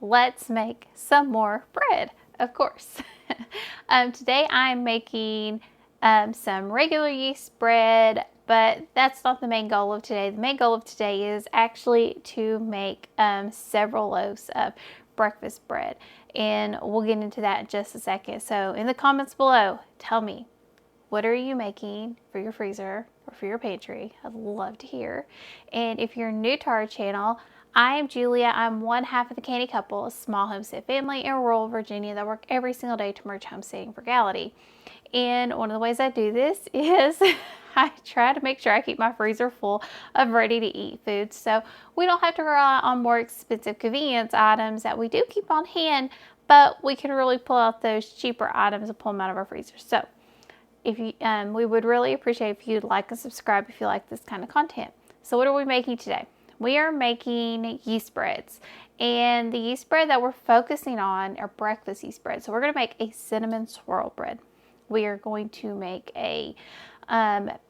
let's make some more bread, of course. Today I'm making some regular yeast bread, but that's not the main goal of today. The main goal of today is actually to make several loaves of breakfast bread, and we'll get into that in just a second. So in the comments below, tell me, what are you making for your freezer or for your pantry? I'd love to hear. And if you're new to our channel, I am Julia. I'm one half of the Canny couple, a small homestead family in rural Virginia that work every single day to merge homesteading frugality. And one of the ways I do this is I try to make sure I keep my freezer full of ready to eat foods, so we don't have to rely on more expensive convenience items that we do keep on hand, but we can really pull out those cheaper items and pull them out of our freezer. So if you, we would really appreciate if you'd like and subscribe if you like this kind of content. So what are we making today? We are making yeast breads, and the yeast bread that we're focusing on are breakfast yeast bread. So we're going to make a cinnamon swirl bread. We are going to make a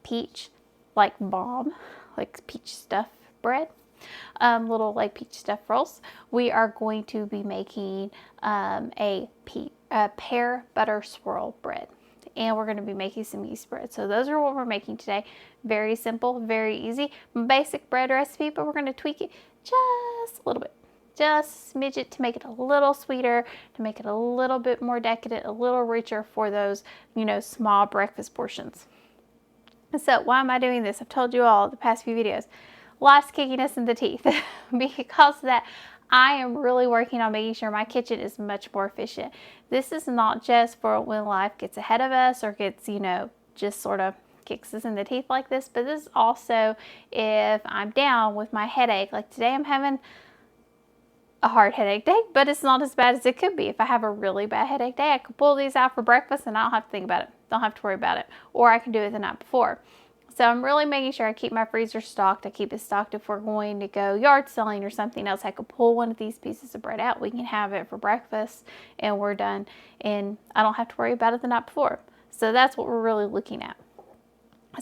peach like bomb, like peach stuff bread, little like peach stuff rolls. We are going to be making a pear butter swirl bread, and we're going to be making some yeast bread. So those are what we're making today. Very simple, very easy, basic bread recipe, but we're going to tweak it just a little bit. Just smidge it to make it a little sweeter, to make it a little bit more decadent, a little richer for those, small breakfast portions. So why am I doing this? I've told you all the past few videos. Life's kicking us in the teeth. Because of that, I am really working on making sure my kitchen is much more efficient. This is not just for when life gets ahead of us or gets, just sort of kicks us in the teeth like this, but this is also if I'm down with my headache. Like today I'm having a hard headache day, but it's not as bad as it could be. If I have a really bad headache day, I could pull these out for breakfast and I don't have to think about it. Don't have to worry about it. Or I can do it the night before. So I'm really making sure I keep my freezer stocked. I keep it stocked if we're going to go yard selling or something else. I could pull one of these pieces of bread out. We can have it for breakfast and we're done. And I don't have to worry about it the night before. So that's what we're really looking at.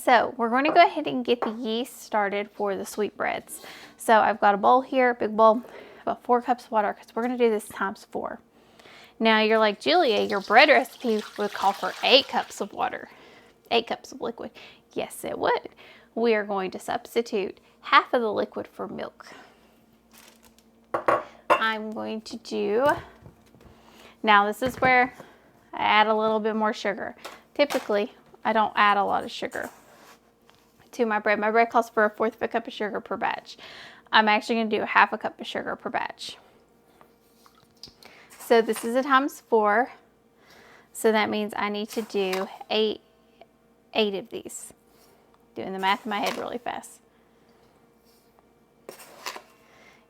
So we're going to go ahead and get the yeast started for the sweetbreads. So I've got a bowl here, big bowl, about 4 cups of water, because we're going to do this times 4. Now you're like, Julia, your bread recipe would call for 8 cups of water, 8 cups of liquid. Yes, it would. We are going to substitute half of the liquid for milk. I'm going to do, now this is where I add a little bit more sugar. Typically, I don't add a lot of sugar to my bread. My bread calls for 1/4 of a cup of sugar per batch. I'm actually going to do 1/2 cup of sugar per batch. So this is a times 4. So that means I need to do 8 of these. Doing the math in my head really fast.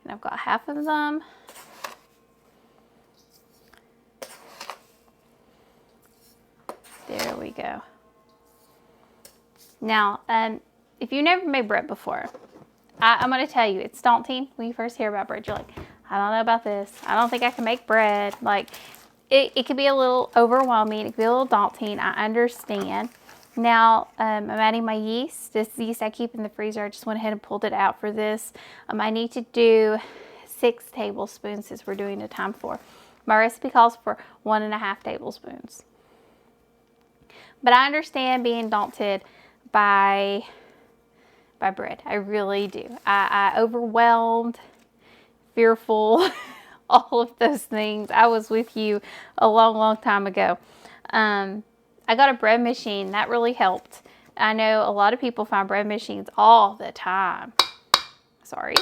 And I've got half of them. There we go. Now, if you've never made bread before, I'm going to tell you, it's daunting when you first hear about bread. You're like, I don't know about this. I don't think I can make bread. Like, it can be a little overwhelming. It can be a little daunting. I understand. Now, I'm adding my yeast. This yeast I keep in the freezer. I just went ahead and pulled it out for this. I need to do 6 tablespoons since we're doing a time 4. My recipe calls for 1.5 tablespoons. But I understand being daunted by bread. I really do. I overwhelmed, fearful, all of those things. I was with you a long time ago. I got a bread machine. That really helped. I know a lot of people find bread machines all the time. Sorry.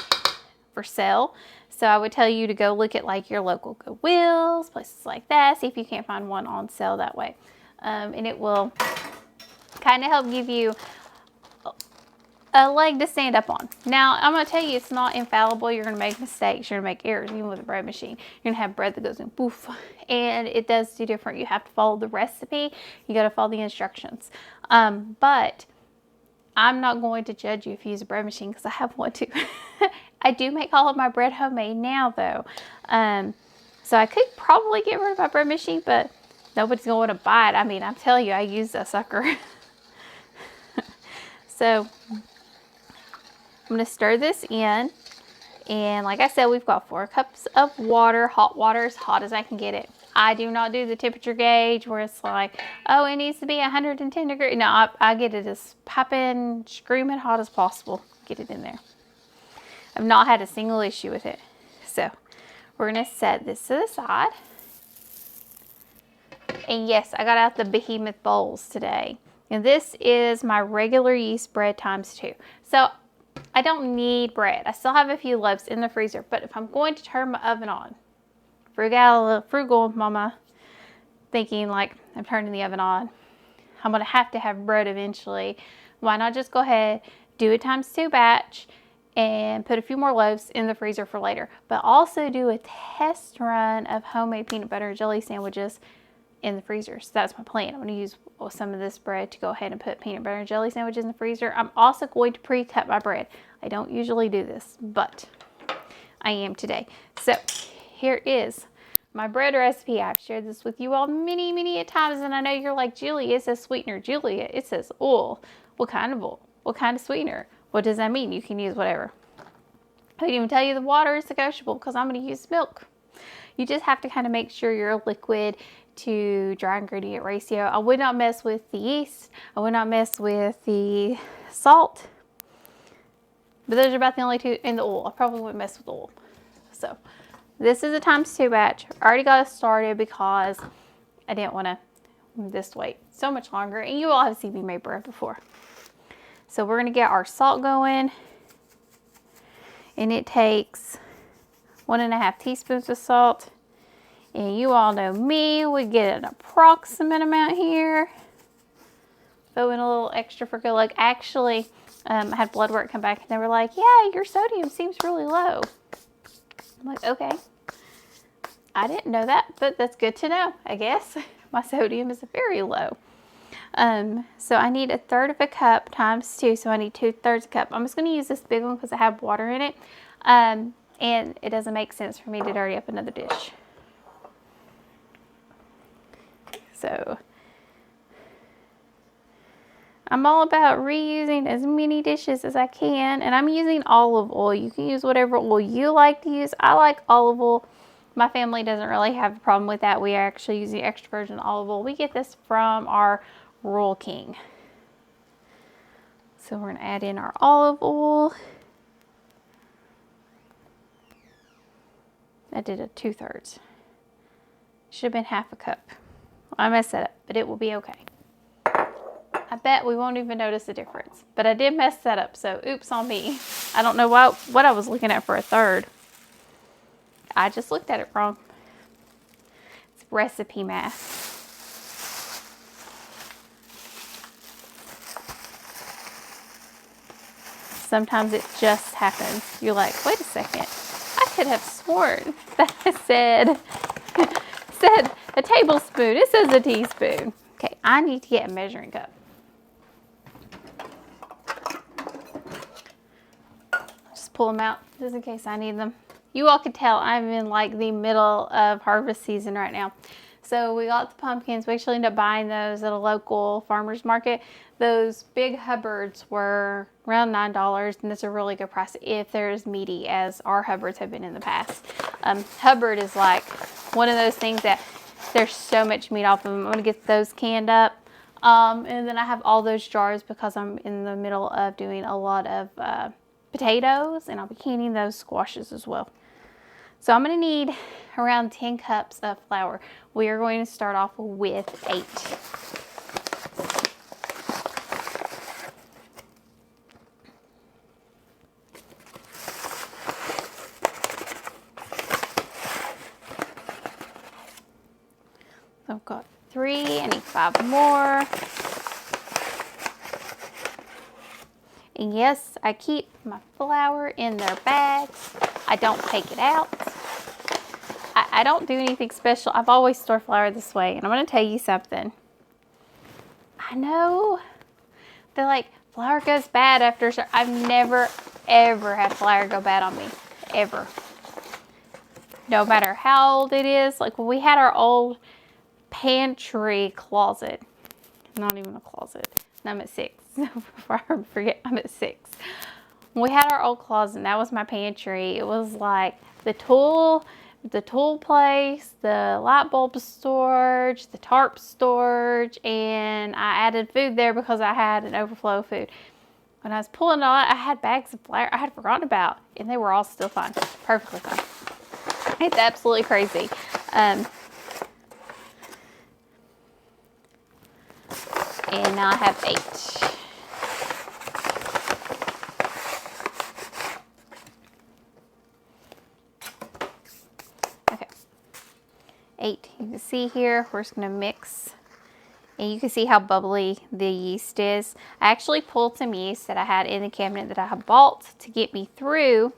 For sale. So I would tell you to go look at like your local Goodwills, places like that. See if you can't find one on sale that way. And it will kind of help give you a leg to stand up on. Now, I'm going to tell you, it's not infallible. You're going to make mistakes. You're going to make errors, even with a bread machine. You're going to have bread that goes in poof, and it does do different. You have to follow the recipe. You got to follow the instructions. But I'm not going to judge you if you use a bread machine because I have one too. I do make all of my bread homemade now, though. So I could probably get rid of my bread machine, but nobody's going to buy it. I mean, I'm telling you, I use that sucker. So I'm going to stir this in, And like I said, we've got 4 cups of water. Hot water, as hot as I can get it. I do not do the temperature gauge where it's like, oh, it needs to be 110 degrees. No, I get it as piping, screaming hot as possible. Get it in there. I've not had a single issue with it. So we're going to set this to the side. And yes, I got out the behemoth bowls today. And this is my regular yeast bread times 2. So I don't need bread. I still have a few loaves in the freezer. But if I'm going to turn my oven on, frugal mama, thinking like I'm turning the oven on, I'm going to have bread eventually. Why not just go ahead, do a times 2 batch, and put a few more loaves in the freezer for later. But also do a test run of homemade peanut butter and jelly sandwiches in the freezer. So that's my plan. I'm going to use some of this bread to go ahead and put peanut butter and jelly sandwiches in the freezer. I'm also going to pre-cut my bread. I don't usually do this, but I am today. So here is my bread recipe. I've shared this with you all many, many times, and I know you're like, Julia, it says sweetener. Julia, it says oil. What kind of oil? What kind of sweetener? What does that mean? You can use whatever. I didn't even tell you the water is negotiable because I'm going to use milk. You just have to kind of make sure your liquid to dry ingredient ratio. I would not mess with the yeast. I would not mess with the salt. But those are about the only 2 in the oil. I probably wouldn't mess with oil. So this is a times 2 batch. I already got it started because I didn't want to this wait so much longer. And you all have seen me make bread before. So we're going to get our salt going. And it takes 1.5 teaspoons of salt. And you all know me, we get an approximate amount here. Throw in a little extra for good luck. Actually, I had blood work come back and they were like, yeah, your sodium seems really low. I'm like, okay. I didn't know that, but that's good to know, I guess. My sodium is very low. So I need 1/3 cup times 2, so I need 2/3 cup. I'm just going to use this big one because I have water in it. And it doesn't make sense for me to dirty up another dish. So I'm all about reusing as many dishes as I can, and I'm using olive oil. You can use whatever oil you like to use. I like olive oil. My family doesn't really have a problem with that. We are actually using extra virgin olive oil. We get this from our Royal King. So we're going to add in our olive oil. I did a 2/3. Should have been 1/2 cup. I messed that up, but it will be okay. I bet we won't even notice the difference. But I did mess that up, so oops on me. I don't know what I was looking at for 1/3. I just looked at it wrong. It's recipe math. Sometimes it just happens. You're like, wait a second. I could have sworn that it said a tablespoon. It says a teaspoon. Okay, I need to get a measuring cup. Just pull them out just in case I need them. You all can tell I'm in like the middle of harvest season right now. So we got the pumpkins. We actually ended up buying those at a local farmer's market. Those big Hubbards were around $9, and that's a really good price if they're as meaty as our Hubbards have been in the past. Hubbard is like one of those things that there's so much meat off of them. I'm going to get those canned up. And then I have all those jars because I'm in the middle of doing a lot of potatoes, and I'll be canning those squashes as well. So I'm going to need around 10 cups of flour. We are going to start off with 8. So I've got 3, I need 5 more. And yes, I keep my flour in their bags. I don't take it out. I don't do anything special. I've always stored flour this way. And I'm going to tell you something. I know they're like, flour goes bad after. I've never, ever had flour go bad on me. Ever. No matter how old it is. Like when we had our old pantry closet. Not even a closet. And I'm at 6. Before I forget, I'm at 6. we had our old closet, and that was my pantry. It was like the tool place, the light bulb storage, the tarp storage, and I added food there because I had an overflow of food. When I was pulling it out, I had bags of flour I had forgotten about, and they were all still fine, perfectly fine. It's absolutely crazy. And now I have 8. Okay, 8. You can see here, we're just going to mix. And you can see how bubbly the yeast is. I actually pulled some yeast that I had in the cabinet that I had bought to get me through.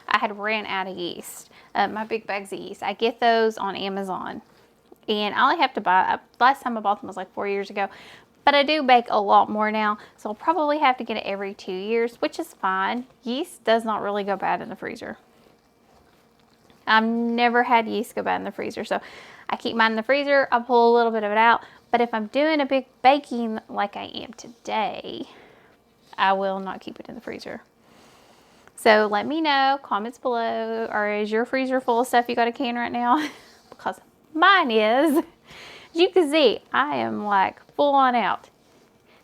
I had ran out of yeast, my big bags of yeast. I get those on Amazon. And I only have to buy, last time I bought them was like 4 years ago. But I do bake a lot more now, so I'll probably have to get it every 2 years, which is fine. Yeast does not really go bad in the freezer. I've never had yeast go bad in the freezer, so I keep mine in the freezer. I pull a little bit of it out. But if I'm doing a big baking like I am today, I will not keep it in the freezer. So let me know, comments below, or is your freezer full of stuff you got a can right now? Because mine is. As you can see, I am like full on out.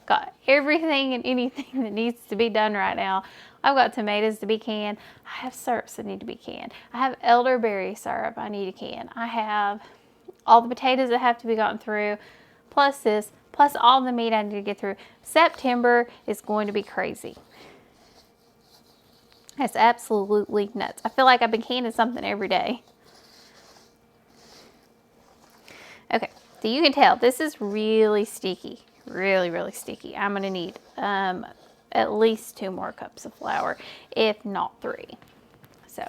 Got everything and anything that needs to be done right now. I've got tomatoes to be canned. I have syrups that need to be canned. I have elderberry syrup I need to can. I have all the potatoes that have to be gotten through, plus this, plus all the meat I need to get through. September is going to be crazy. It's absolutely nuts. I feel like I've been canning something every day. Okay, so you can tell this is really sticky. Really, really sticky. I'm gonna need at least 2 more cups of flour, if not 3. So,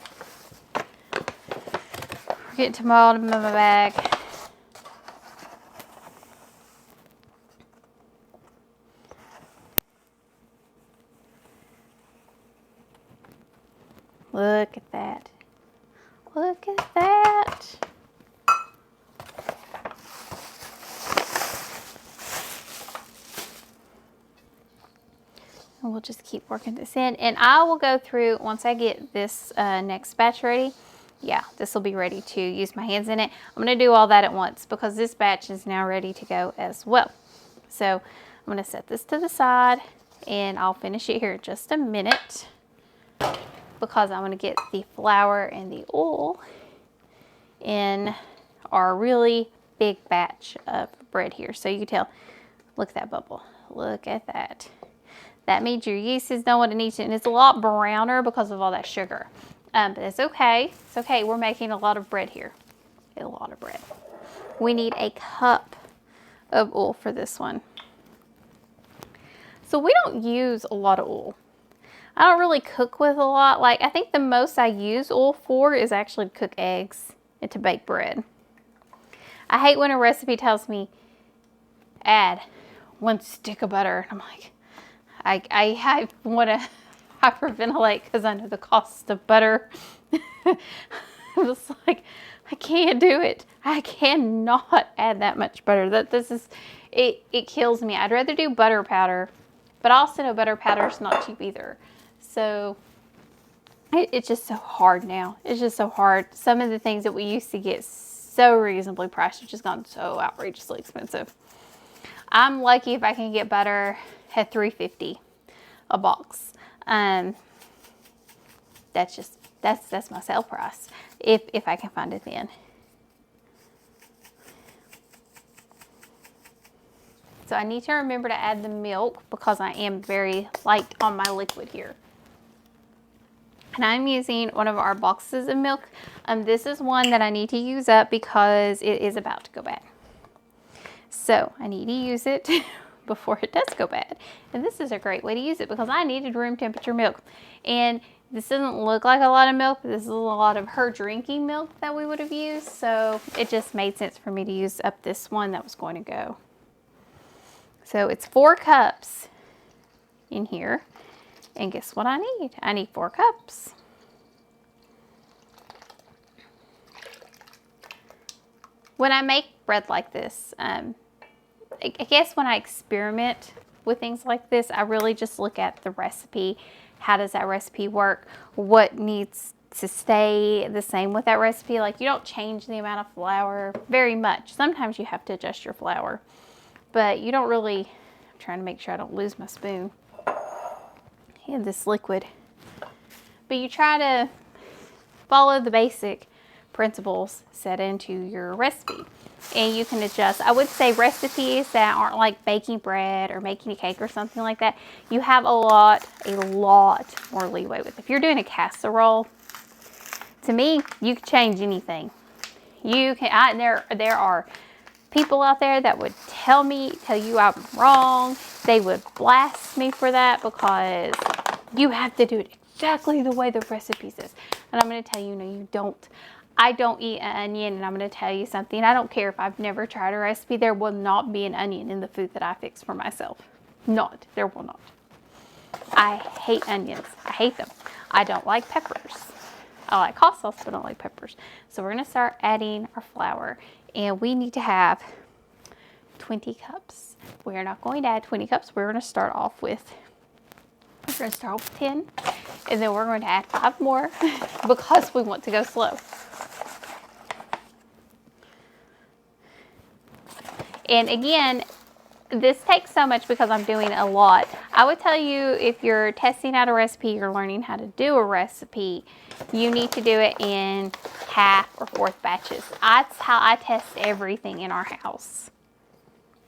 we're getting to the bottom of my bag. Look at that. Look at that. And we'll just keep working this in. And I will go through, once I get this next batch ready, yeah, this will be ready to use my hands in it. I'm going to do all that at once because this batch is now ready to go as well. So I'm going to set this to the side and I'll finish it here in just a minute, because I'm going to get the flour and the oil in our really big batch of bread here. So you can tell, look at that bubble. Look at that. That means your yeast is done what it needs to, and it's a lot browner because of all that sugar. But it's okay. It's okay. We're making a lot of bread here. A lot of bread. We need a cup of oil for this one. So we don't use a lot of oil. I don't really cook with a lot. Like, I think the most I use oil for is actually to cook eggs and to bake bread. I hate when a recipe tells me add 1 stick of butter. I'm like, I want to hyperventilate because I know the cost of butter. It's like, I can't do it. I cannot add that much butter. It kills me. I'd rather do butter powder, but I also know butter powder is not cheap either. So it's just so hard now. It's just so hard. Some of the things that we used to get so reasonably priced have just gone so outrageously expensive. I'm lucky if I can get butter at $3.50 a box. That's my sale price if I can find it then. So I need to remember to add the milk because I am very light on my liquid here. And I'm using one of our boxes of milk. This is one that I need to use up because it is about to go bad. So I need to use it before it does go bad. And this is a great way to use it because I needed room temperature milk. And this doesn't look like a lot of milk, but this is a lot of her drinking milk that we would have used. So it just made sense for me to use up this one that was going to go. So it's 4 cups in here. And guess what I need? I need 4 cups. When I make bread like this, I guess when I experiment with things like this, I really just look at the recipe how does that recipe work, what needs to stay the same with that recipe. Like, you don't change the amount of flour very much. Sometimes you have to adjust your flour, but you don't really. I'm trying to make sure I don't lose my spoon in this liquid. But you try to follow the basic principles set into your recipe, and you can adjust. I would say recipes that aren't like baking bread or making a cake or something like that, you have a lot more leeway with. If you're doing a casserole, to me, you can change anything. You can. There are people out there that would tell you I'm wrong. They would blast me for that because you have to do it exactly the way the recipe says. And I'm going to tell you, no, you don't. I don't eat an onion, and I'm going to tell you something. I don't care if I've never tried a recipe. There will not be an onion in the food that I fix for myself. There will not. I hate onions. I hate them. I don't like peppers. I like hot sauce, but I don't like peppers. So we're going to start adding our flour, and we need to have 20 cups. We're not going to add 20 cups. We're going to start off with 10, and then we're going to add 5 more because we want to go slow. And again, this takes so much because I'm doing a lot. I would tell you, if you're testing out a recipe, you're learning how to do a recipe, you need to do it in half or fourth batches. That's how I test everything in our house.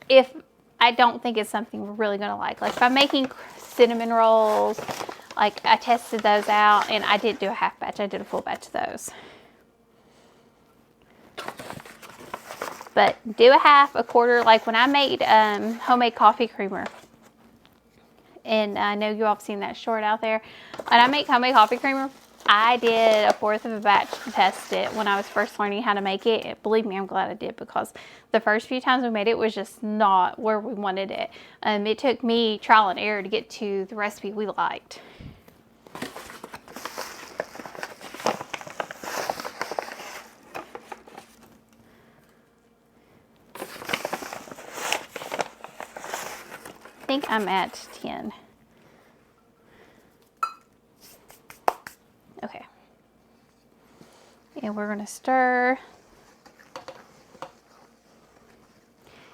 If I don't think it's something we're really going to like if I'm making cinnamon rolls, like I tested those out, and I didn't do a half batch, I did a full batch of those. But do a half, a quarter, like when I made homemade coffee creamer. And I know you all have seen that short out there. When I make homemade coffee creamer, I did a fourth of a batch to test it when I was first learning how to make it. Believe me, I'm glad I did, because the first few times we made it was just not where we wanted it. It took me trial and error to get to the recipe we liked. I think I'm at 10. Okay. And we're going to stir.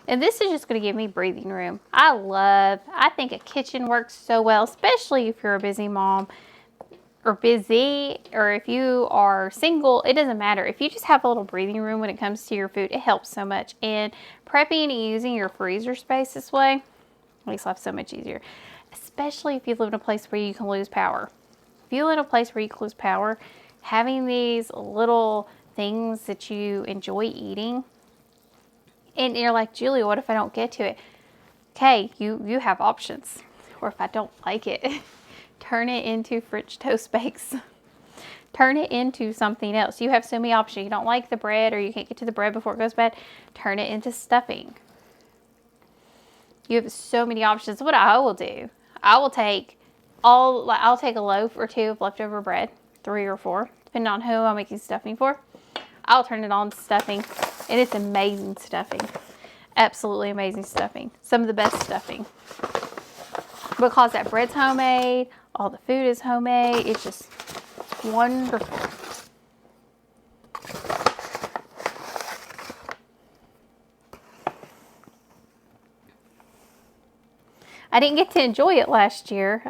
And this is just going to give me breathing room. I think a kitchen works so well, especially if you're a busy mom or if you are single. It doesn't matter. If you just have a little breathing room when it comes to your food, it helps so much. And prepping and using your freezer space this way makes life so much easier, especially if you live in a place where you can lose power. If you live in a place where you can lose power, having these little things that you enjoy eating, and you're like, Julia, what if I don't get to it? Okay, you have options. Or if I don't like it, turn it into French toast bakes. Turn it into something else. You have so many options. You don't like the bread, or you can't get to the bread before it goes bad, turn it into stuffing. You have so many options. What I will do, I'll take a loaf or 2 of leftover bread, 3 or 4, depending on who I'm making stuffing for. I'll turn it on to stuffing, and it's amazing stuffing. Absolutely amazing stuffing. Some of the best stuffing. Because that bread's homemade, all the food is homemade. It's just wonderful. I didn't get to enjoy it last year.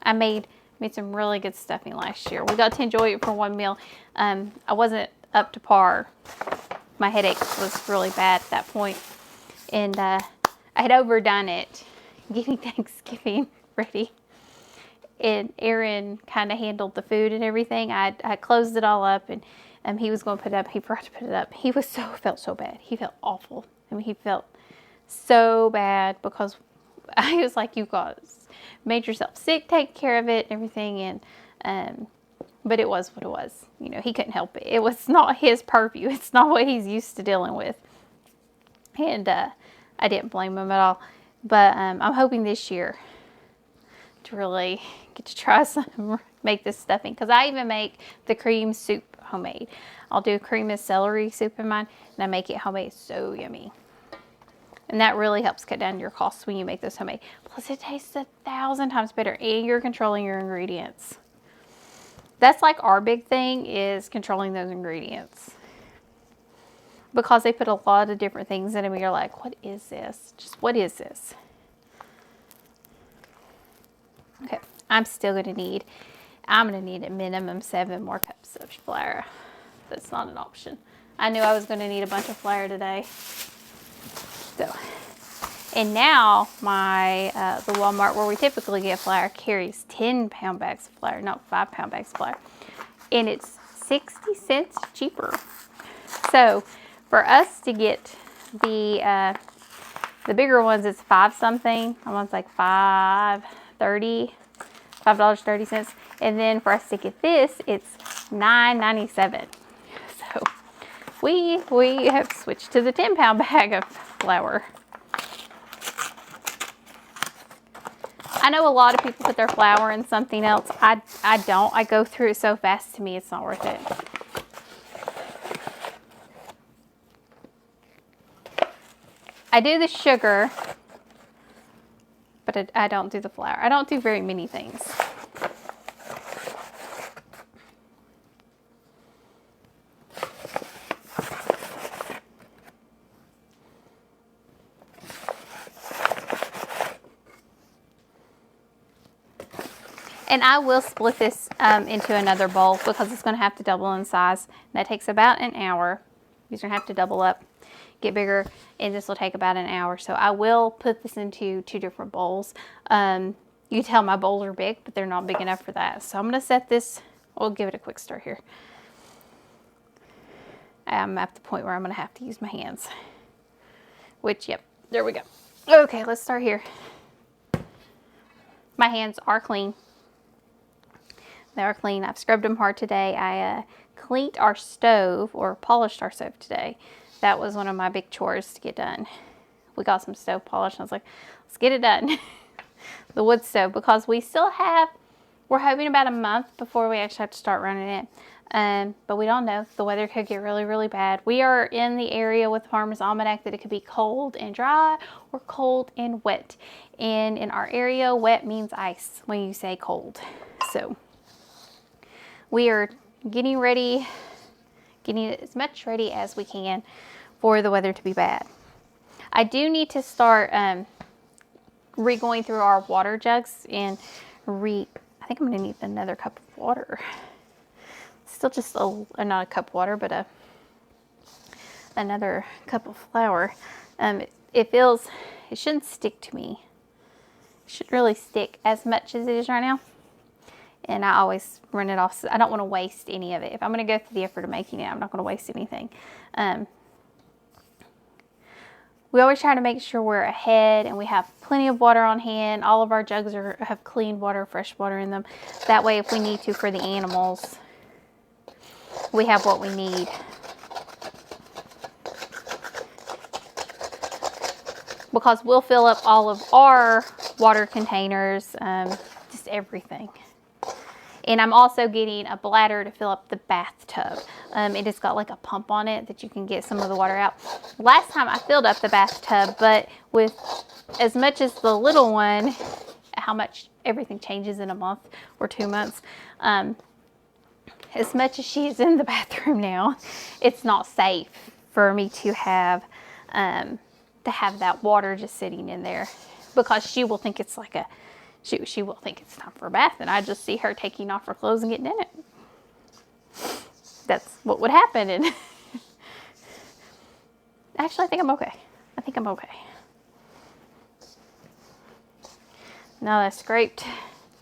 I made some really good stuffing last year. We got to enjoy it for one meal. I wasn't up to par. My headache was really bad at that point. And I had overdone it, getting Thanksgiving ready. And Aaron kind of handled the food and everything. I closed it all up, and he was going to put it up. He forgot to put it up. He felt so bad. He felt awful. I mean, he felt so bad because I was like, you guys made yourself sick, take care of it and everything. And but it was what it was. You know, he couldn't help it. It was not his purview. It's not what he's used to dealing with. And I didn't blame him at all. But I'm hoping this year to really get to try make this stuffing. Because I even make the cream soup homemade. I'll do cream and celery soup in mine, and I make it homemade. It's so yummy. And that really helps cut down your costs when you make this homemade. Plus it tastes 1,000 times better, and you're controlling your ingredients. That's like our big thing, is controlling those ingredients. Because they put a lot of different things in them, and you're like, what is this? Just what is this? Okay, I'm going to need at minimum 7 more cups of flour. That's not an option. I knew I was going to need a bunch of flour today. So, and now the Walmart where we typically get flour carries 10-pound bags of flour, not 5-pound bags of flour. And it's 60 cents cheaper. So for us to get the bigger ones, it's 5 something. That one's like $5.30. And then for us to get this, it's $9.97. So we have switched to the 10-pound bag of flour. I know a lot of people put their flour in something else. I don't. I go through it so fast, to me it's not worth it. I do the sugar, but I don't do the flour. I don't do very many things. And I will split this into another bowl because it's going to have to double in size. That takes about an hour. These are going to have to double up, get bigger, and this will take about an hour. So I will put this into 2 different bowls. You can tell my bowls are big, but they're not big enough for that. So I'm going to set this, we'll give it a quick stir here. I'm at the point where I'm going to have to use my hands. Which, yep, there we go. Okay, let's start here. My hands are clean. They are clean. I've scrubbed them hard today. I cleaned our stove, or polished our stove today. That was one of my big chores to get done. We got some stove polish, and I was like, let's get it done. The wood stove, because we're hoping about a month before we actually have to start running it. But we don't know. The weather could get really, really bad. We are in the area with Farmer's Almanac that it could be cold and dry or cold and wet. And in our area, wet means ice when you say cold. So we are getting ready, getting as much ready as we can for the weather to be bad. I do need to start re-going through our water jugs and I think I'm going to need another cup of water. Still just not a cup of water, but another cup of flour. It shouldn't stick to me. It shouldn't really stick as much as it is right now. And I always run it off. So I don't want to waste any of it. If I'm going to go through the effort of making it, I'm not going to waste anything. We always try to make sure we're ahead and we have plenty of water on hand. All of our jugs have clean water, fresh water in them. That way, if we need to for the animals, we have what we need. Because we'll fill up all of our water containers, just everything. And I'm also getting a bladder to fill up the bathtub. It has got like a pump on it that you can get some of the water out. Last time I filled up the bathtub, but with as much as the little one, how much everything changes in a month or 2 months. As much as she's in the bathroom now, it's not safe for me to have that water just sitting in there, because she will think it's like she will think it's time for a bath, and I just see her taking off her clothes and getting in it. That's what would happen. And actually, I think I'm okay. Now that's scraped.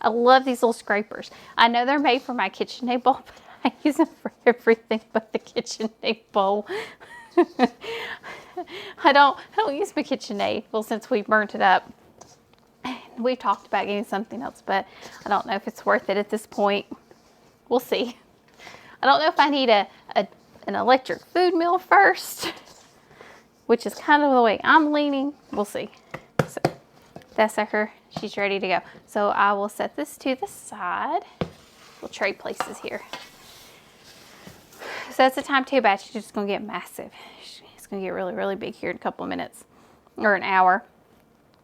I love these little scrapers. I know they're made for my KitchenAid bowl, but I use them for everything but the KitchenAid bowl. I don't use my KitchenAid. Well, since we burnt it up. We've talked about getting something else, but I don't know if it's worth it at this point. We'll see. I don't know if I need an electric food mill first, which is kind of the way I'm leaning. We'll see. So that's her. She's ready to go. So I will set this to the side. We'll trade places here. So that's a time 2 batch. It's just going to get massive. It's going to get really, really big here in a couple of minutes. or an hour.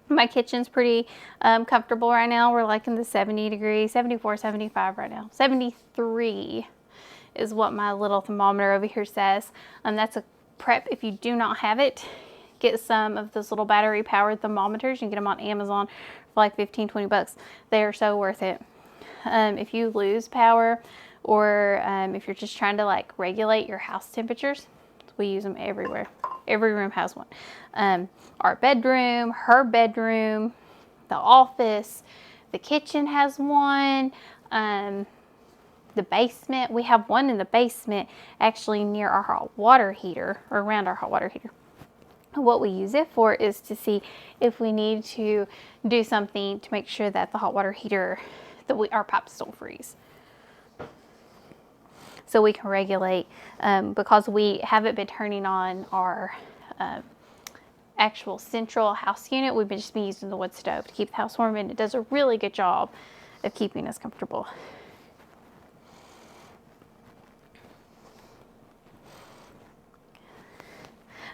My kitchen's pretty comfortable right now. We're like in the 70 degrees, 74, 75 right now. 73 is what my little thermometer over here says. That's a prep. If you do not have it, get some of those little battery powered thermometers. You can get them on Amazon for like 15, 20 bucks. They are so worth it. If you lose power, or if you're just trying to like regulate your house temperatures, we use them everywhere. Every room has one. Our bedroom, her bedroom, the office, the kitchen has one. The basement, we have one in the basement actually near our hot water heater, or around our hot water heater. What we use it for is to see if we need to do something to make sure that the hot water heater, our pipes don't freeze. So we can regulate, because we haven't been turning on our actual central house unit. We've just been using the wood stove to keep the house warm, and it does a really good job of keeping us comfortable.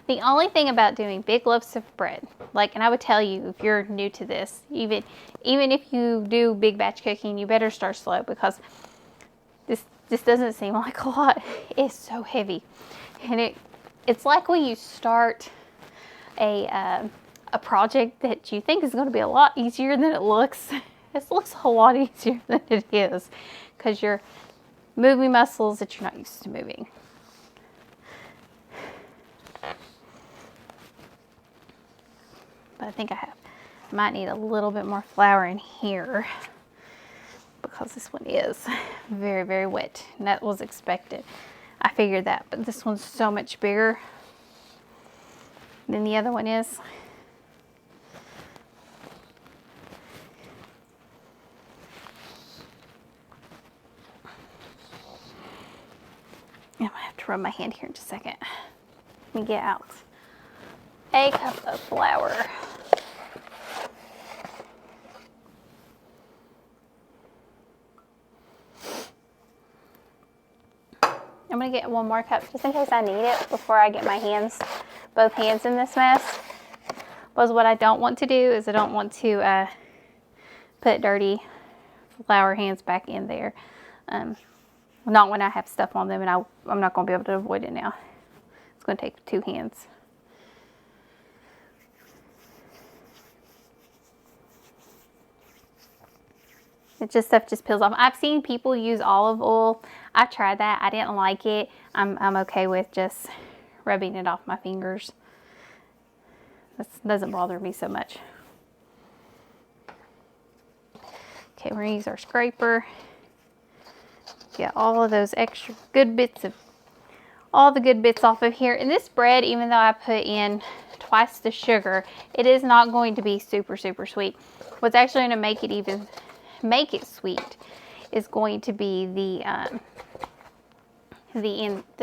The only thing about doing big loaves of bread, and I would tell you if you're new to this, even if you do big batch cooking, you better start slow, because this doesn't seem like a lot. It's so heavy, and it's like when you start a project that you think is going to be a lot easier than it looks. It looks a lot easier than it is, because you're moving muscles that you're not used to moving. But I think I might need a little bit more flour in here, because this one is very, very wet, and that was expected. I figured that, but this one's so much bigger than the other one is. I'm gonna have to rub my hand here in just a second. Let me get out a cup of flour. I'm gonna get one more cup just in case I need it before I get my both hands in this mess. Because what I don't want to do is I don't want to put dirty flour hands back in there. Not when I have stuff on them, and I'm not gonna be able to avoid it now. It's gonna take 2 hands. Stuff just peels off. I've seen people use olive oil. I tried that. I didn't like it. I'm okay with just rubbing it off my fingers. This doesn't bother me so much. Okay, we're gonna use our scraper. Get all of those extra good bits all the good bits off of here. And this bread, even though I put in twice the sugar, it is not going to be super, super sweet. What's actually gonna make it sweet is going to be the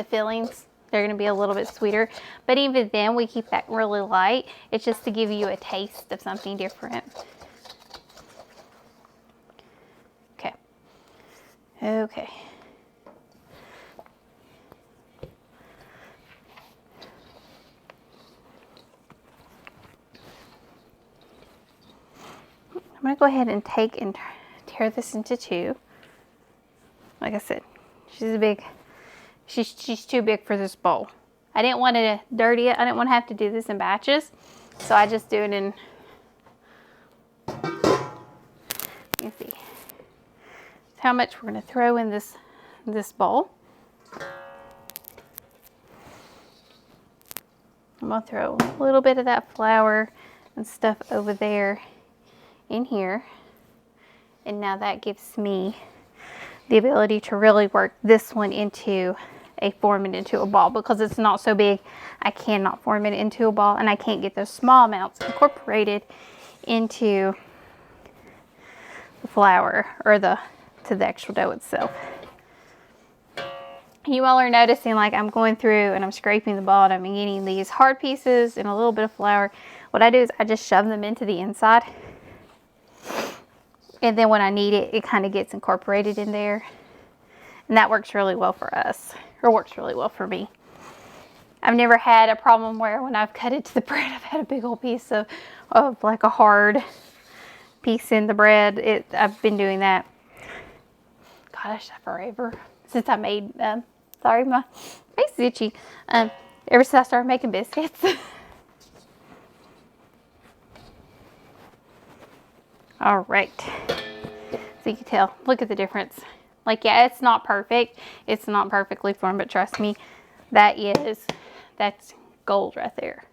fillings. They're going to be a little bit sweeter, but even then we keep that really light. It's just to give you a taste of something different. Okay. I'm going to go ahead and tear this into 2. Like I said, she's too big for this bowl. I didn't want to dirty it. I didn't want to have to do this in batches, so I just do it in. You see how much we're going to throw in this bowl. I'm going to throw a little bit of that flour and stuff over there in here. And now that gives me the ability to really work this one form it into a ball, because it's not so big. I cannot form it into a ball, and I can't get those small amounts incorporated into the flour or to the actual dough itself. You all are noticing like I'm going through and I'm scraping the bottom and getting these hard pieces and a little bit of flour. What I do is I just shove them into the inside. And then when I need it, it kind of gets incorporated in there. And that works really well for us, or works really well for me. I've never had a problem where when I've cut it to the bread, I've had a big old piece of like a hard piece in the bread. I've been doing that. Gosh, forever since I made. Sorry, my face is itchy. Ever since I started making biscuits. All right. So you can tell. Look at the difference. Like, yeah, it's not perfect. It's not perfectly formed, but trust me, that's gold right there.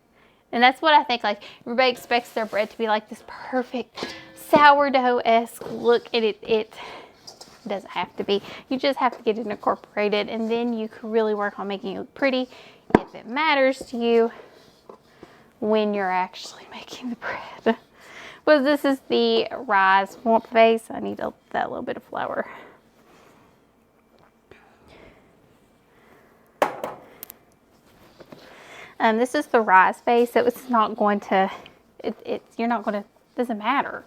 And that's what I think, like, everybody expects their bread to be like this perfect sourdough-esque look, and it doesn't have to be. You just have to get it incorporated, and then you can really work on making it look pretty if it matters to you when you're actually making the bread. Well, this is the rise warmth base. I need that little bit of flour. This is the rise base, so it's not going to, doesn't matter.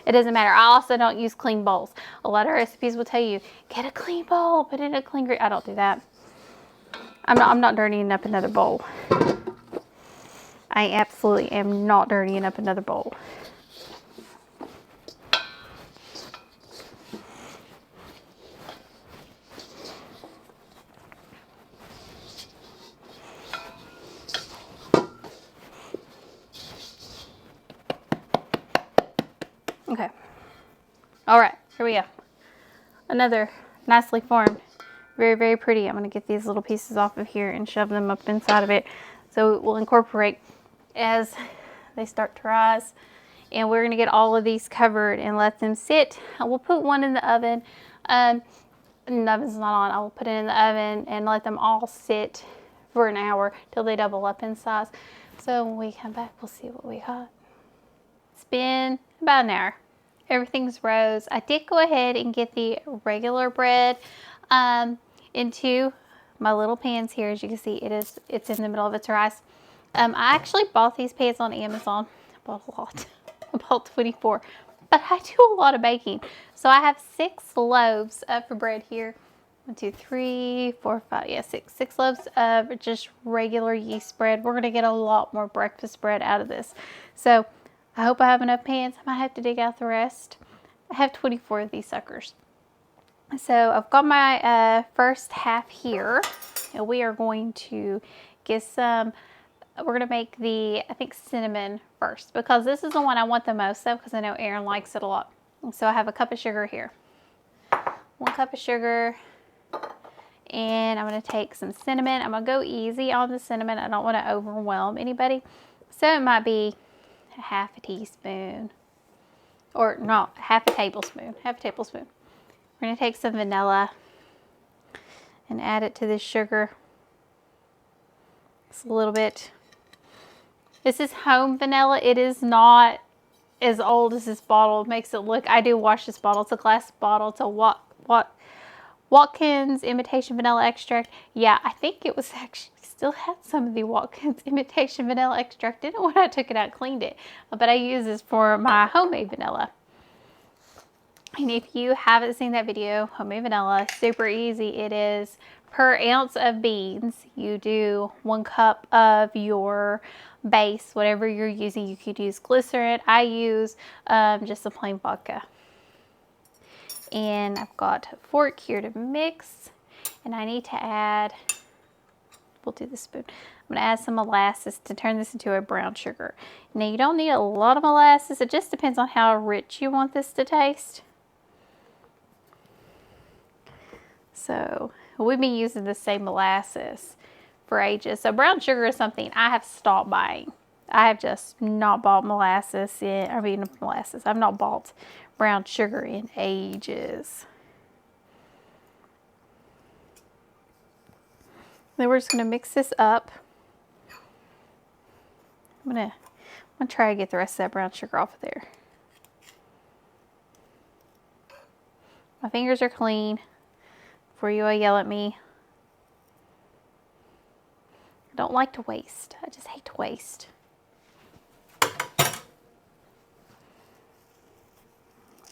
It doesn't matter. I also don't use clean bowls. A lot of recipes will tell you, get a clean bowl, put it in a clean I don't do that. I'm not dirtying up another bowl. I absolutely am not dirtying up another bowl. Okay. All right, here we go. Another nicely formed, very, very pretty. I'm going to get these little pieces off of here and shove them up inside of it so it will incorporate as they start to rise. And we're going to get all of these covered and let them sit. I will put one in the oven. The oven's not on. I will put it in the oven and let them all sit for an hour till they double up in size. So when we come back, we'll see what we got. It's been about an hour. Everything's rose. I did go ahead and get the regular bread into my little pans here. As you can see, it's in the middle of its rise. I actually bought these pans on Amazon. I bought a lot. I bought 24. But I do a lot of baking. So I have 6 loaves for bread here. 1, 2, 3, 4, 5. Yeah, 6. 6 loaves of just regular yeast bread. We're going to get a lot more breakfast bread out of this. So I hope I have enough pans. I might have to dig out the rest. I have 24 of these suckers. So I've got my first half here. And we are going to get some, we're going to make the, I think, cinnamon first. Because this is the one I want the most of, because I know Aaron likes it a lot. And so I have a cup of sugar here. 1 cup of sugar. And I'm going to take some cinnamon. I'm going to go easy on the cinnamon. I don't want to overwhelm anybody. So it might be a half a teaspoon, or not, half a tablespoon. We're going to take some vanilla and add it to this sugar. Just a little bit. This is home vanilla. It is not as old as this bottle makes it look. I do wash this bottle. It's a glass bottle. It's a Watkins imitation vanilla extract. Yeah, I think it was actually still had some of the Watkins imitation vanilla extract in it when I took it out and cleaned it. But I use this for my homemade vanilla. And if you haven't seen that video, homemade vanilla, super easy. It is per ounce of beans, you do 1 cup of your base, whatever you're using. You could use glycerin. I use just a plain vodka. And I've got a fork here to mix, and I need to add, we'll do the spoon. I'm going to add some molasses to turn this into a brown sugar. Now you don't need a lot of molasses. It just depends on how rich you want this to taste. So we've been using the same molasses for ages. So brown sugar is something I have stopped buying. I have just not bought molasses I've not bought brown sugar in ages. Then we're just going to mix this up. I'm gonna try to get the rest of that brown sugar off of there. My fingers are clean. Before you all yell at me. I don't like to waste. I just hate to waste.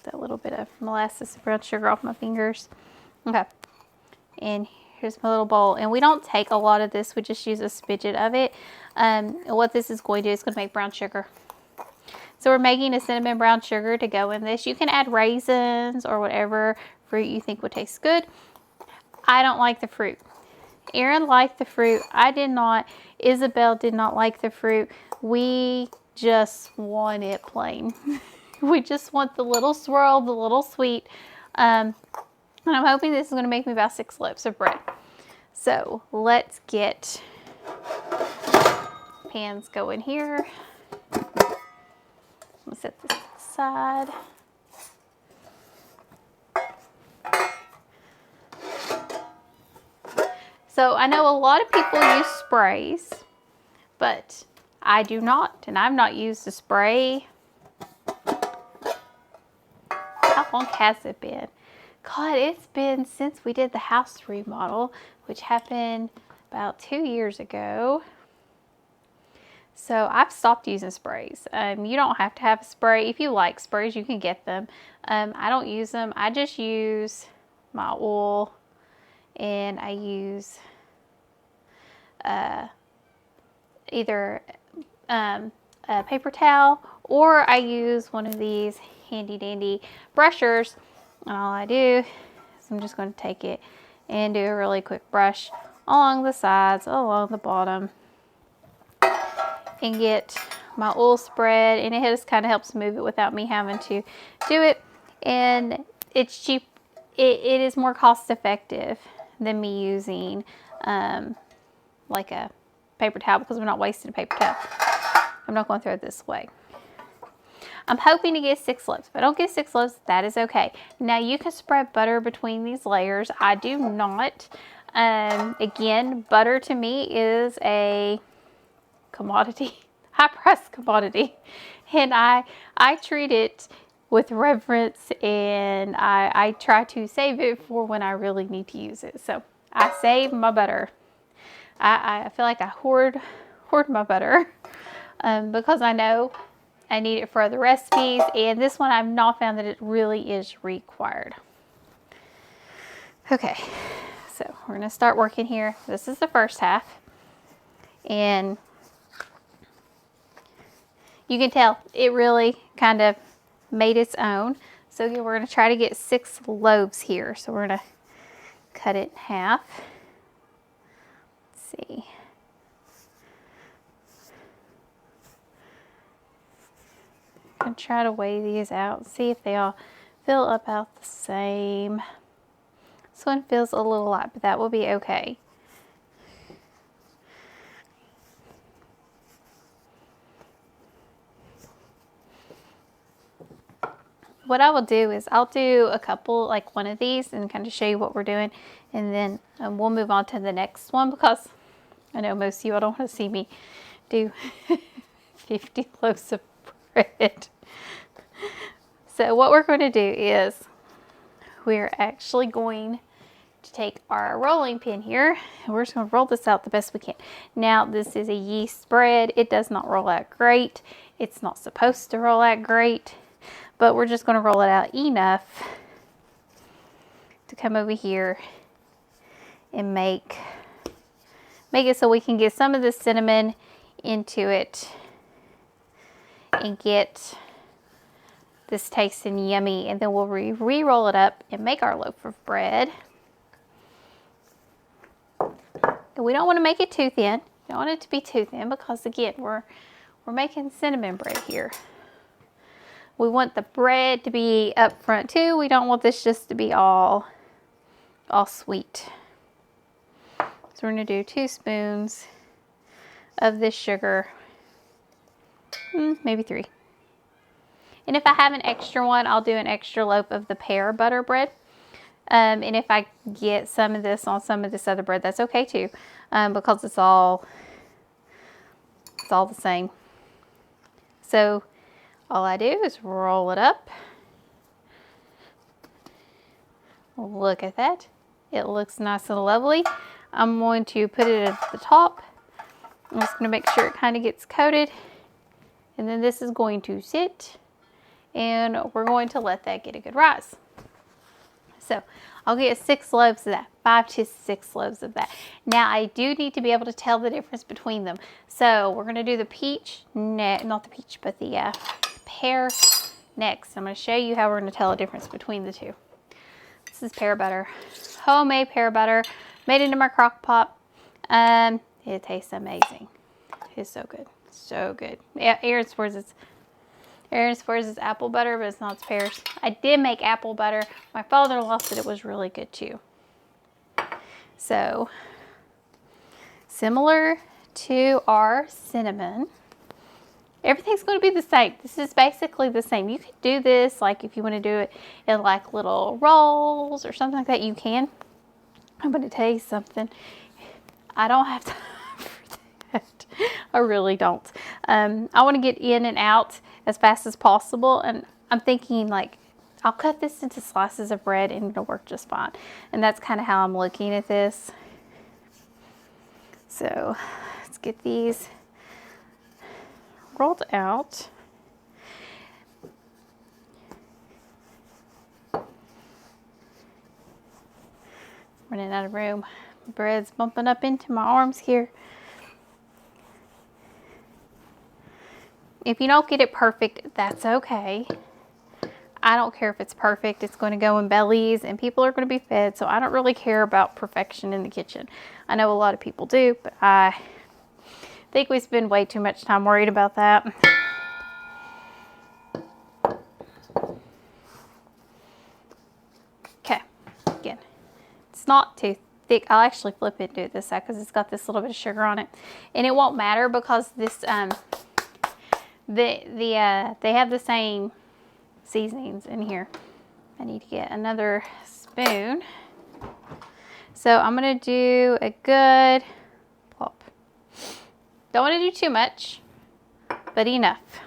That little bit of molasses and brown sugar off my fingers. Okay. And Here's my little bowl. And we don't take a lot of this. We just use a smidget of it. What this is going to do is going to make brown sugar. So we're making a cinnamon brown sugar to go in this. You can add raisins or whatever fruit you think would taste good. I don't like the fruit. Aaron liked the fruit. I did not. Isabel did not like the fruit. We just want it plain. We just want the little swirl, the little sweet. And I'm hoping this is going to make me about 6 loaves of bread. So let's get pans going here. I'm going to set this aside. So I know a lot of people use sprays, but I do not, and I've not used a spray. How long has it been? God, it's been since we did the house remodel, which happened about 2 years ago. So I've stopped using sprays. You don't have to have a spray. If you like sprays, you can get them. I don't use them. I just use my oil, and I use either a paper towel, or I use one of these handy dandy brushers. And all I do is I'm just going to take it and do a really quick brush along the sides, along the bottom, and get my oil spread, and it just kind of helps move it without me having to do it. And it's cheap. It is more cost effective than me using like a paper towel, because I'm not wasting a paper towel. I'm not going to throw it this way. I'm hoping to get 6 loaves. If I don't get 6 loaves, that is okay. Now you can spread butter between these layers. I do not. Again, butter to me is a commodity, high-priced commodity, and I treat it with reverence, and I try to save it for when I really need to use it. So I save my butter. I feel like I hoard my butter because I know I need it for other recipes, and this one I've not found that it really is required. Okay, so we're gonna start working here. This is the first half, and you can tell it really kind of made its own. So again, we're going to try to get 6 loaves here. So we're going to cut it in half. Let's see. I'm going to try to weigh these out and see if they all fill about the same. This one feels a little light, but that will be okay. What I will do is I'll do a couple, like one of these, and kind of show you what we're doing, and then we'll move on to the next one, because I know most of you don't want to see me do 50 loaves of bread. So what we're going to do is we're actually going to take our rolling pin here, and we're just going to roll this out the best we can. Now this is a yeast bread. It does not roll out great. It's not supposed to roll out great. But we're just going to roll it out enough to come over here and make it so we can get some of the cinnamon into it and get this tasting yummy. And then we'll re-roll it up and make our loaf of bread. And we don't want to make it too thin. We don't want it to be too thin, because again, we're making cinnamon bread here. We want the bread to be up front too. We don't want this just to be all sweet. So we're going to do 2 spoons of this sugar, maybe 3. And if I have an extra one, I'll do an extra loaf of the pear butter bread. And if I get some of this on some of this other bread, that's okay too, because it's all the same. So all I do is roll it up. Look at that. It looks nice and lovely. I'm going to put it at the top. I'm just going to make sure it kind of gets coated. And then this is going to sit, and we're going to let that get a good rise. So I'll get 6 loaves of that, 5 to 6 loaves of that. Now I do need to be able to tell the difference between them. So we're gonna do the peach, not the peach, but the pear next. I'm gonna show you how we're gonna tell the difference between the two. This is pear butter, homemade pear butter, made into my crock pot. It tastes amazing. It's so good, so good. Yeah, Aaron swears it's apple butter, but it's not, it's pears. I did make apple butter. My father-in-law said it was really good too. So, similar to our cinnamon, everything's going to be the same. This is basically the same. You could do this, like if you want to do it in like little rolls or something like that, you can. I'm going to tell you something. I don't have time for that. I really don't. I want to get in and out as fast as possible, and I'm thinking like I'll cut this into slices of bread and it'll work just fine. And that's kind of how I'm looking at this. So let's get these rolled out. Running out of room. Bread's bumping up into my arms here. If you don't get it perfect, that's okay. I don't care if it's perfect. It's going to go in bellies and people are going to be fed. So I don't really care about perfection in the kitchen. I know a lot of people do, but I think we spend way too much time worried about that. Okay, again, it's not too thick. I'll actually flip it and do this side because it's got this little bit of sugar on it. And it won't matter because this, they have the same seasonings in here. I need to get another spoon. So I'm gonna do a good plop. Don't want to do too much, but enough.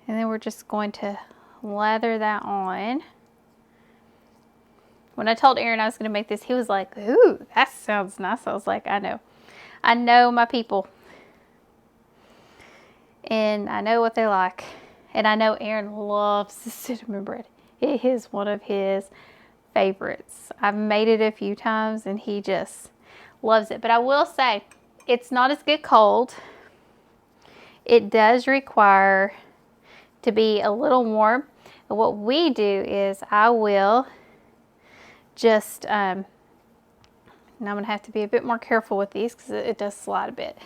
And then we're just going to lather that on. When I told Aaron I was going to make this, he was like, ooh, that sounds nice. I was like, I know my people. And I know what they like. And I know Aaron loves the cinnamon bread. It is one of his favorites. I've made it a few times and he just loves it. But I will say, it's not as good cold. It does require to be a little warm. And what we do is I will just, now I'm going to have to be a bit more careful with these because it does slide a bit.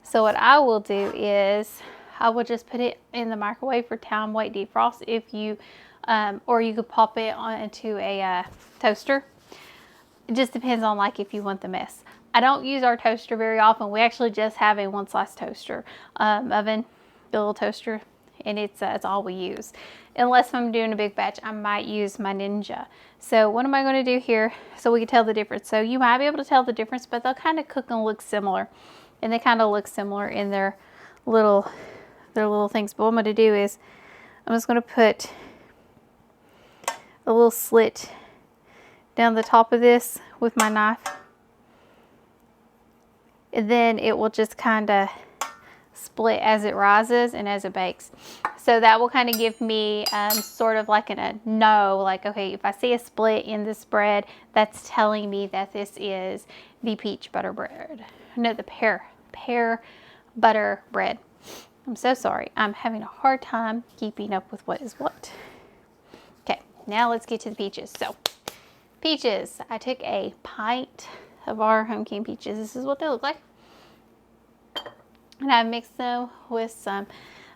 So what I will do is I will just put it in the microwave for time, wait, defrost if you, or you could pop it into a toaster. It just depends on like if you want the mess. I don't use our toaster very often. We actually just have a 1-slice toaster oven, the little toaster, and it's all we use. Unless I'm doing a big batch, I might use my Ninja. So what am I going to do here so we can tell the difference? So you might be able to tell the difference, but they'll kind of cook and look similar. And they kind of look similar in their little things. But what I'm going to do is I'm just going to put a little slit down the top of this with my knife. And then it will just kind of split as it rises and as it bakes. So that will kind of give me sort of like a no, like, okay, if I see a split in this bread, that's telling me that this is the peach butter bread. No, the pear butter bread. I'm so sorry. I'm having a hard time keeping up with what is what. Okay, now let's get to the peaches. So, peaches. I took a pint of our home canned peaches. This is what they look like. And I mixed them with some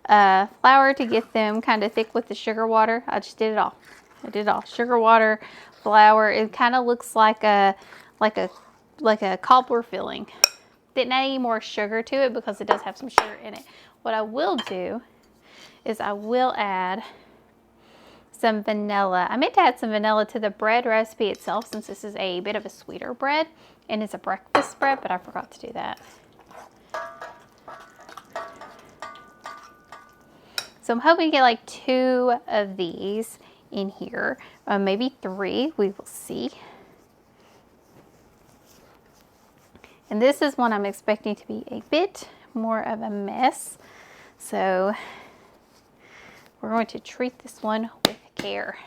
flour to get them kind of thick with the sugar water. I just did it all. I did it all. Sugar water, flour. It kind of looks like a cobbler filling. Didn't add any more sugar to it because it does have some sugar in it. What I will do is I will add some vanilla. I meant to add some vanilla to the bread recipe itself since this is a bit of a sweeter bread and it's a breakfast bread, but I forgot to do that. So I'm hoping to get like 2 of these in here, maybe 3, we will see. And this is one I'm expecting to be a bit more of a mess. So we're going to treat this one with care.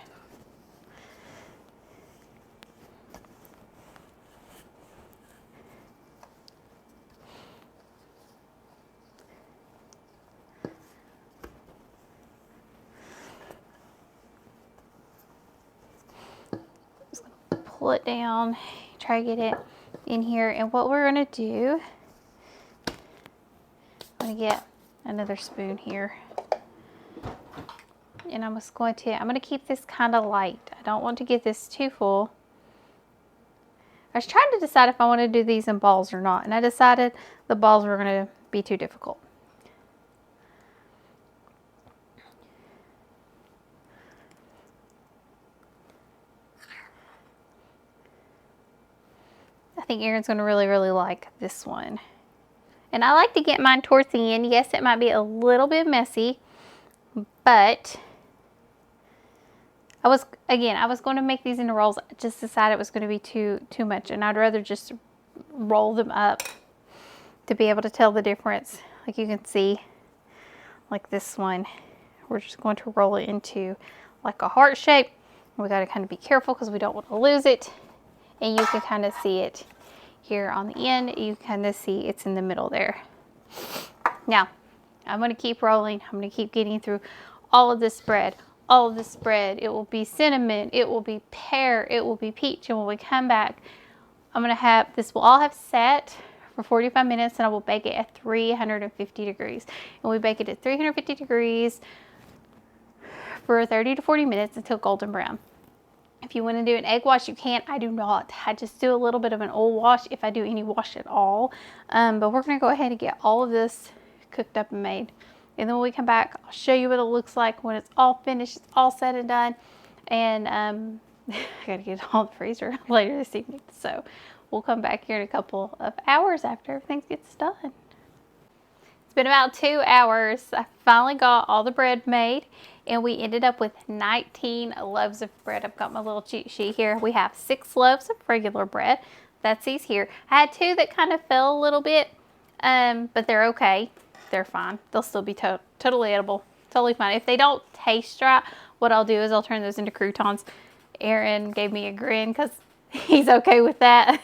pull it down, try to get it in here. And what we're gonna do, I'm gonna get another spoon here. And I'm gonna keep this kind of light. I don't want to get this too full. I was trying to decide if I want to do these in balls or not, and I decided the balls were going to be too difficult. I think Aaron's going to really, really like this one. And I like to get mine towards the end. Yes, it might be a little bit messy, but I was going to make these into rolls. I just decided it was going to be too much, and I'd rather just roll them up to be able to tell the difference. Like you can see, like this one, we're just going to roll it into like a heart shape. We got to kind of be careful because we don't want to lose it. And you can kind of see it here on the end. You kind of see it's in the middle there. Now, I'm going to keep rolling. I'm going to keep getting through all of this bread. All of this bread. It will be cinnamon. It will be pear. It will be peach. And when we come back, this will all have set for 45 minutes, and I will bake it at 350 degrees. And we bake it at 350 degrees for 30 to 40 minutes until golden brown. If you want to do an egg wash, you can. I do not. I just do a little bit of an oil wash if I do any wash at all. But we're going to go ahead and get all of this cooked up and made. And then when we come back, I'll show you what it looks like when it's all finished, it's all said and done. And I got to get it all in the freezer later this evening. So we'll come back here in a couple of hours after everything gets done. It's been about 2 hours. I finally got all the bread made, and we ended up with 19 loaves of bread. I've got my little cheat sheet here. We have 6 loaves of regular bread. That's these here. I had 2 that kind of fell a little bit, but they're okay. They're fine. They'll still be totally edible. Totally fine. If they don't taste right, what I'll do is I'll turn those into croutons. Aaron gave me a grin because he's okay with that.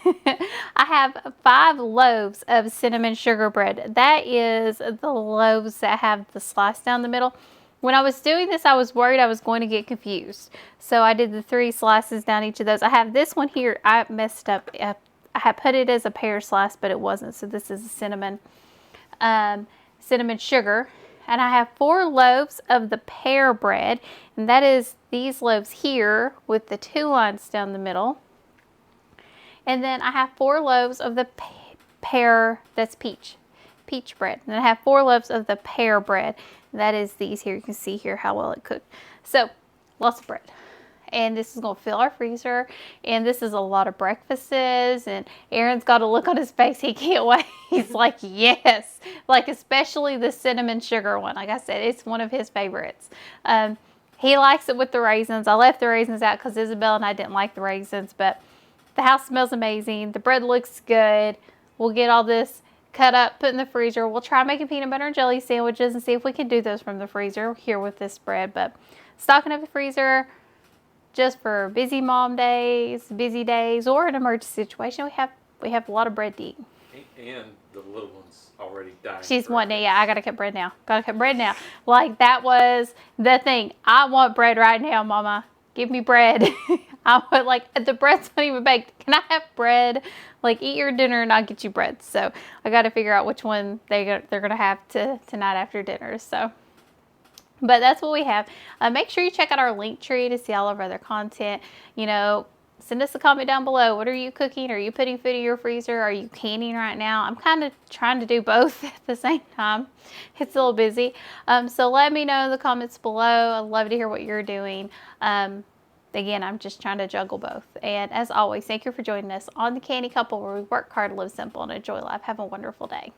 I have 5 loaves of cinnamon sugar bread. That is the loaves that have the slice down the middle. When I was doing this, I was worried I was going to get confused. So I did the 3 slices down each of those. I have this one here. I messed up. I had put it as a pear slice, but it wasn't. So this is a cinnamon sugar. And I have 4 loaves of the pear bread. And that is these loaves here with the 2 lines down the middle. And then I have 4 loaves of the pear, that's peach bread. And I have 4 loaves of the pear bread. That is these here. You can see here how well it cooked. So lots of bread. And this is going to fill our freezer. And this is a lot of breakfasts. And Aaron's got a look on his face. He can't wait. He's like, yes. Like especially the cinnamon sugar one. Like I said, it's one of his favorites. He likes it with the raisins. I left the raisins out because Isabel and I didn't like the raisins. But the house smells amazing. The bread looks good. We'll get all this cut up, put in the freezer. We'll try making peanut butter and jelly sandwiches and see if we can do those from the freezer here with this bread. But stocking up the freezer just for busy mom days, busy days, or an emergency situation, we have a lot of bread to eat. And the little one's already dying. She's wanting it. Yeah, I gotta cut bread now. Gotta cut bread now. Like that was the thing. I want bread right now, Mama. Give me bread. I would like the bread's not even baked. Can I have bread? Like eat your dinner and I'll get you bread. So I got to figure out which one they're gonna have tonight after dinner. So, but that's what we have. Make sure you check out our link tree to see all of our other content. You know, send us a comment down below. What are you cooking? Are you putting food in your freezer? Are you canning right now? I'm kind of trying to do both at the same time. It's a little busy. So let me know in the comments below. I'd love to hear what you're doing. Again, I'm just trying to juggle both. And as always, thank you for joining us on the Canny Couple, where we work hard, live simple, and enjoy life. Have a wonderful day.